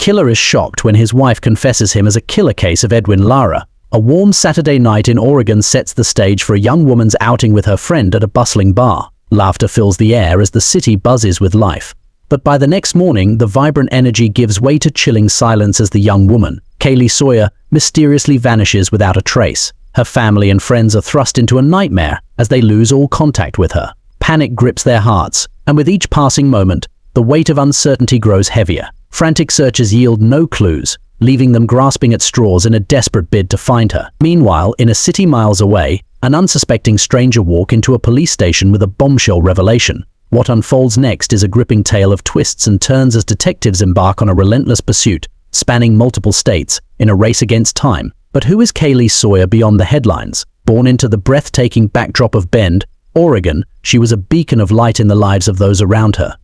killer is shocked when his wife confesses him as a killer case of Edwin. Lara. A warm Saturday night in Oregon sets the stage for a young woman's outing with her friend at a bustling bar. Laughter fills the air as the city buzzes with life. But by the next morning, the vibrant energy gives way to chilling silence as the young woman, Kaylee Sawyer, mysteriously vanishes without a trace. Her family and friends are thrust into a nightmare as they lose all contact with her. Panic grips their hearts, and with each passing moment, the weight of uncertainty grows heavier. Frantic searches yield no clues, leaving them grasping at straws in a desperate bid to find her. Meanwhile, in a city miles away, an unsuspecting stranger walks into a police station with a bombshell revelation. What unfolds next is a gripping tale of twists and turns as detectives embark on a relentless pursuit, spanning multiple states, in a race against time. But who is Kaylee Sawyer beyond the headlines? Born into the breathtaking backdrop of Bend, Oregon, she was a beacon of light in the lives of those around her.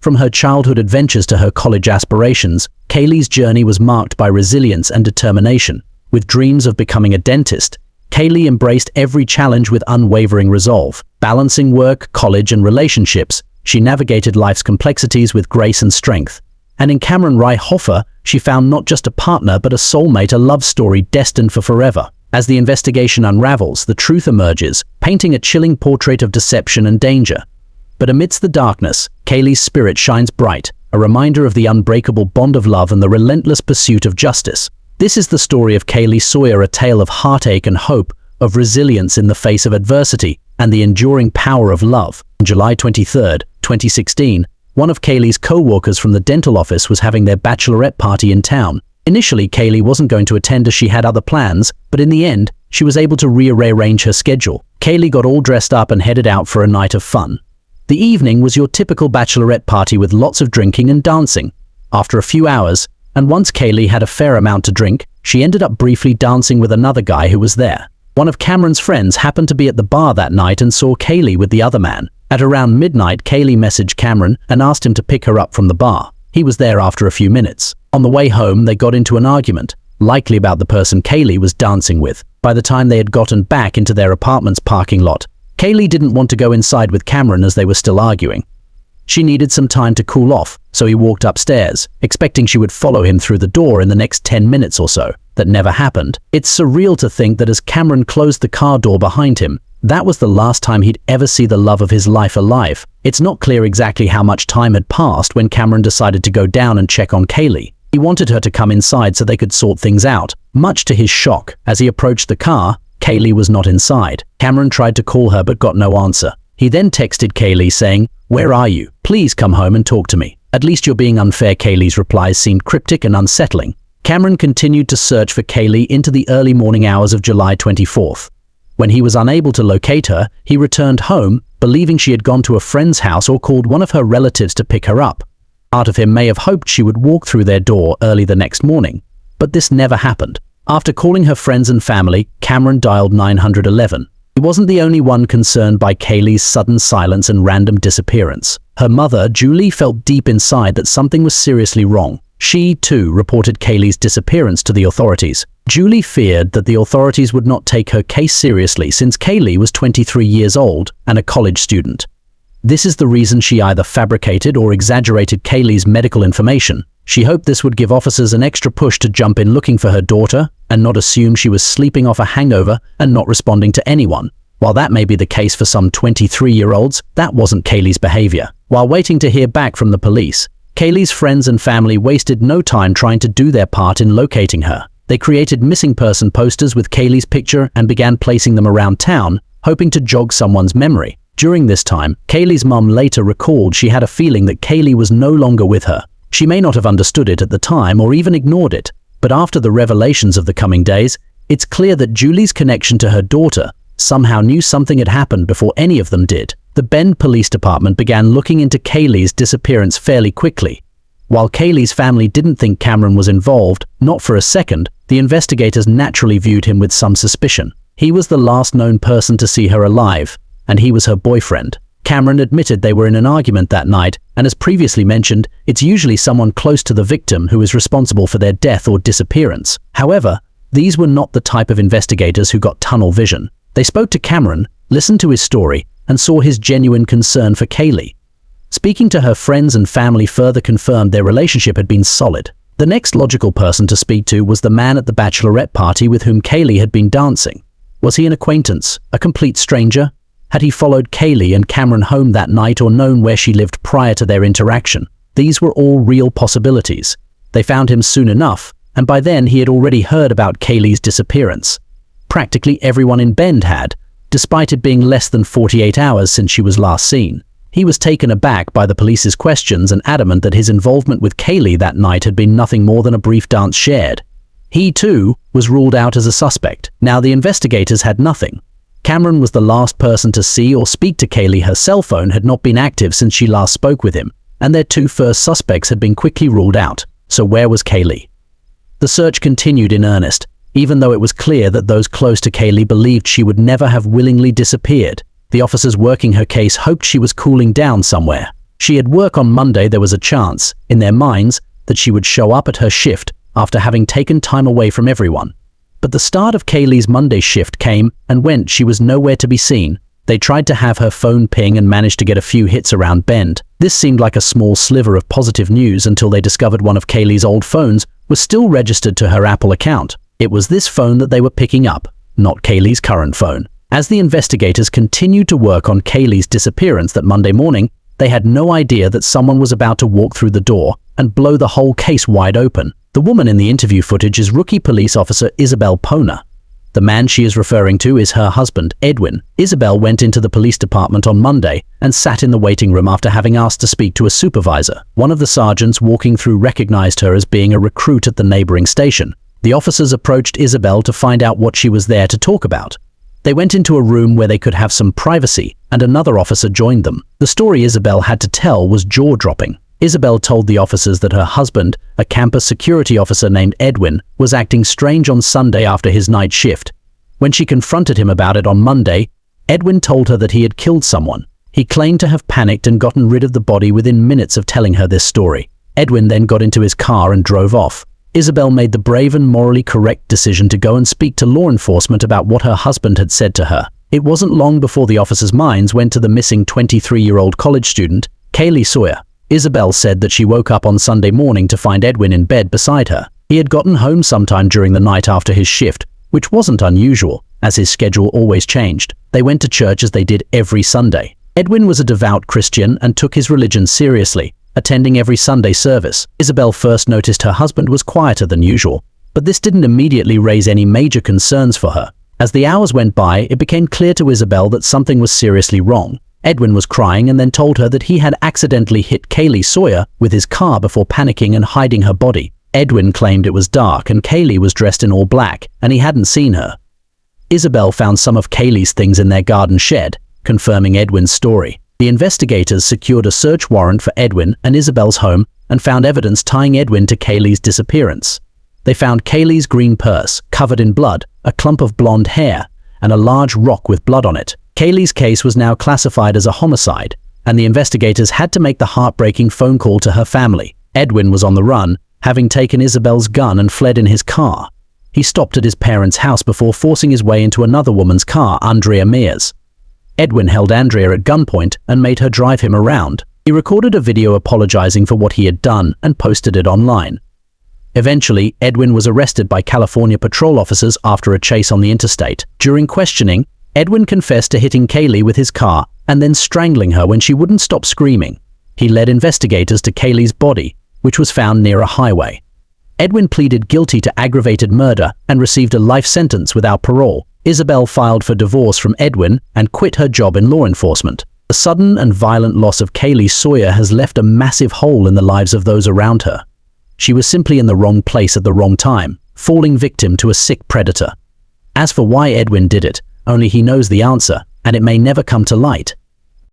From her childhood adventures to her college aspirations, Kaylee's journey was marked by resilience and determination. With dreams of becoming a dentist, Kaylee embraced every challenge with unwavering resolve. Balancing work, college, and relationships, she navigated life's complexities with grace and strength. And in Cameron Rye Hoffer, she found not just a partner but a soulmate, a love story destined for forever. As the investigation unravels, the truth emerges, painting a chilling portrait of deception and danger. But amidst the darkness, Kaylee's spirit shines bright, a reminder of the unbreakable bond of love and the relentless pursuit of justice. This is the story of Kaylee Sawyer, a tale of heartache and hope, of resilience in the face of adversity, and the enduring power of love. On July 23, 2016, one of Kaylee's co-workers from the dental office was having their bachelorette party in town. Initially, Kaylee wasn't going to attend as she had other plans, but in the end, she was able to rearrange her schedule. Kaylee got all dressed up and headed out for a night of fun. The evening was your typical bachelorette party with lots of drinking and dancing. After a few hours, and once Kaylee had a fair amount to drink, she ended up briefly dancing with another guy who was there. One of Cameron's friends happened to be at the bar that night and saw Kaylee with the other man. At around midnight, Kaylee messaged Cameron and asked him to pick her up from the bar. He was there after a few minutes. On the way home, they got into an argument, likely about the person Kaylee was dancing with. By the time they had gotten back into their apartment's parking lot, Kaylee didn't want to go inside with Cameron as they were still arguing. She needed some time to cool off, so he walked upstairs, expecting she would follow him through the door in the next 10 minutes or so. That never happened. It's surreal to think that as Cameron closed the car door behind him, that was the last time he'd ever see the love of his life alive. It's not clear exactly how much time had passed when Cameron decided to go down and check on Kaylee. He wanted her to come inside so they could sort things out. Much to his shock, as he approached the car, Kaylee was not inside. Cameron tried to call her but got no answer. He then texted Kaylee saying, "Where are you? Please come home and talk to me." "At least you're being unfair." Kaylee's replies seemed cryptic and unsettling. Cameron continued to search for Kaylee into the early morning hours of July 24th. When he was unable to locate her, he returned home, believing she had gone to a friend's house or called one of her relatives to pick her up. Part of him may have hoped she would walk through their door early the next morning, but this never happened. After calling her friends and family, Cameron dialed 911. He wasn't the only one concerned by Kaylee's sudden silence and random disappearance. Her mother, Julie, felt deep inside that something was seriously wrong. She, too, reported Kaylee's disappearance to the authorities. Julie feared that the authorities would not take her case seriously since Kaylee was 23 years old and a college student. This is the reason she either fabricated or exaggerated Kaylee's medical information. She hoped this would give officers an extra push to jump in looking for her daughter and not assume she was sleeping off a hangover and not responding to anyone. While that may be the case for some 23-year-olds, that wasn't Kaylee's behavior. While waiting to hear back from the police, Kaylee's friends and family wasted no time trying to do their part in locating her. They created missing person posters with Kaylee's picture and began placing them around town, hoping to jog someone's memory. During this time, Kaylee's mum later recalled she had a feeling that Kaylee was no longer with her. She may not have understood it at the time or even ignored it, but after the revelations of the coming days, it's clear that Julie's connection to her daughter somehow knew something had happened before any of them did. The Bend Police Department began looking into Kaylee's disappearance fairly quickly. While Kaylee's family didn't think Cameron was involved, not for a second, the investigators naturally viewed him with some suspicion. He was the last known person to see her alive, and he was her boyfriend. Cameron admitted they were in an argument that night, and as previously mentioned, it's usually someone close to the victim who is responsible for their death or disappearance. However, these were not the type of investigators who got tunnel vision. They spoke to Cameron, listened to his story, and saw his genuine concern for Kaylee. Speaking to her friends and family further confirmed their relationship had been solid. The next logical person to speak to was the man at the bachelorette party with whom Kaylee had been dancing. Was he an acquaintance, a complete stranger? Had he followed Kaylee and Cameron home that night or known where she lived prior to their interaction? These were all real possibilities. They found him soon enough, and by then he had already heard about Kaylee's disappearance. Practically everyone in Bend had, despite it being less than 48 hours since she was last seen. He was taken aback by the police's questions and adamant that his involvement with Kaylee that night had been nothing more than a brief dance shared. He, too, was ruled out as a suspect. Now the investigators had nothing. Cameron was the last person to see or speak to Kaylee. Her cell phone had not been active since she last spoke with him, and their two first suspects had been quickly ruled out. So where was Kaylee? The search continued in earnest, even though it was clear that those close to Kaylee believed she would never have willingly disappeared. The officers working her case hoped she was cooling down somewhere. She had work on Monday. There was a chance, in their minds, that she would show up at her shift after having taken time away from everyone. But the start of Kaylee's Monday shift came and went. She was nowhere to be seen. They tried to have her phone ping and managed to get a few hits around Bend. This seemed like a small sliver of positive news until they discovered one of Kaylee's old phones was still registered to her Apple account. It was this phone that they were picking up, not Kaylee's current phone. As the investigators continued to work on Kaylee's disappearance that Monday morning, they had no idea that someone was about to walk through the door and blow the whole case wide open. The woman in the interview footage is rookie police officer Isabel Pona. The man she is referring to is her husband, Edwin. Isabel went into the police department on Monday and sat in the waiting room after having asked to speak to a supervisor. One of the sergeants walking through recognized her as being a recruit at the neighboring station. The officers approached Isabel to find out what she was there to talk about. They went into a room where they could have some privacy, and another officer joined them. The story Isabel had to tell was jaw-dropping. Isabel told the officers that her husband, a campus security officer named Edwin, was acting strange on Sunday after his night shift. When she confronted him about it on Monday, Edwin told her that he had killed someone. He claimed to have panicked and gotten rid of the body within minutes of telling her this story. Edwin then got into his car and drove off. Isabel made the brave and morally correct decision to go and speak to law enforcement about what her husband had said to her. It wasn't long before the officers' minds went to the missing 23-year-old college student, Kaylee Sawyer. Isabel said that she woke up on Sunday morning to find Edwin in bed beside her. He had gotten home sometime during the night after his shift, which wasn't unusual, as his schedule always changed. They went to church as they did every Sunday. Edwin was a devout Christian and took his religion seriously, attending every Sunday service. Isabel first noticed her husband was quieter than usual, but this didn't immediately raise any major concerns for her. As the hours went by, it became clear to Isabel that something was seriously wrong. Edwin was crying and then told her that he had accidentally hit Kaylee Sawyer with his car before panicking and hiding her body. Edwin claimed it was dark and Kaylee was dressed in all black, and he hadn't seen her. Isabel found some of Kaylee's things in their garden shed, confirming Edwin's story. The investigators secured a search warrant for Edwin and Isabel's home and found evidence tying Edwin to Kaylee's disappearance. They found Kaylee's green purse, covered in blood, a clump of blonde hair, and a large rock with blood on it. Kaylee's case was now classified as a homicide, and the investigators had to make the heartbreaking phone call to her family. Edwin was on the run, having taken Isabel's gun and fled in his car. He stopped at his parents' house before forcing his way into another woman's car, Andrea Mears. Edwin held Andrea at gunpoint and made her drive him around. He recorded a video apologizing for what he had done and posted it online. Eventually, Edwin was arrested by California patrol officers after a chase on the interstate. During questioning, Edwin confessed to hitting Kaylee with his car and then strangling her when she wouldn't stop screaming. He led investigators to Kaylee's body, which was found near a highway. Edwin pleaded guilty to aggravated murder and received a life sentence without parole. Isabel filed for divorce from Edwin and quit her job in law enforcement. The sudden and violent loss of Kaylee Sawyer has left a massive hole in the lives of those around her. She was simply in the wrong place at the wrong time, falling victim to a sick predator. As for why Edwin did it, only he knows the answer, and it may never come to light.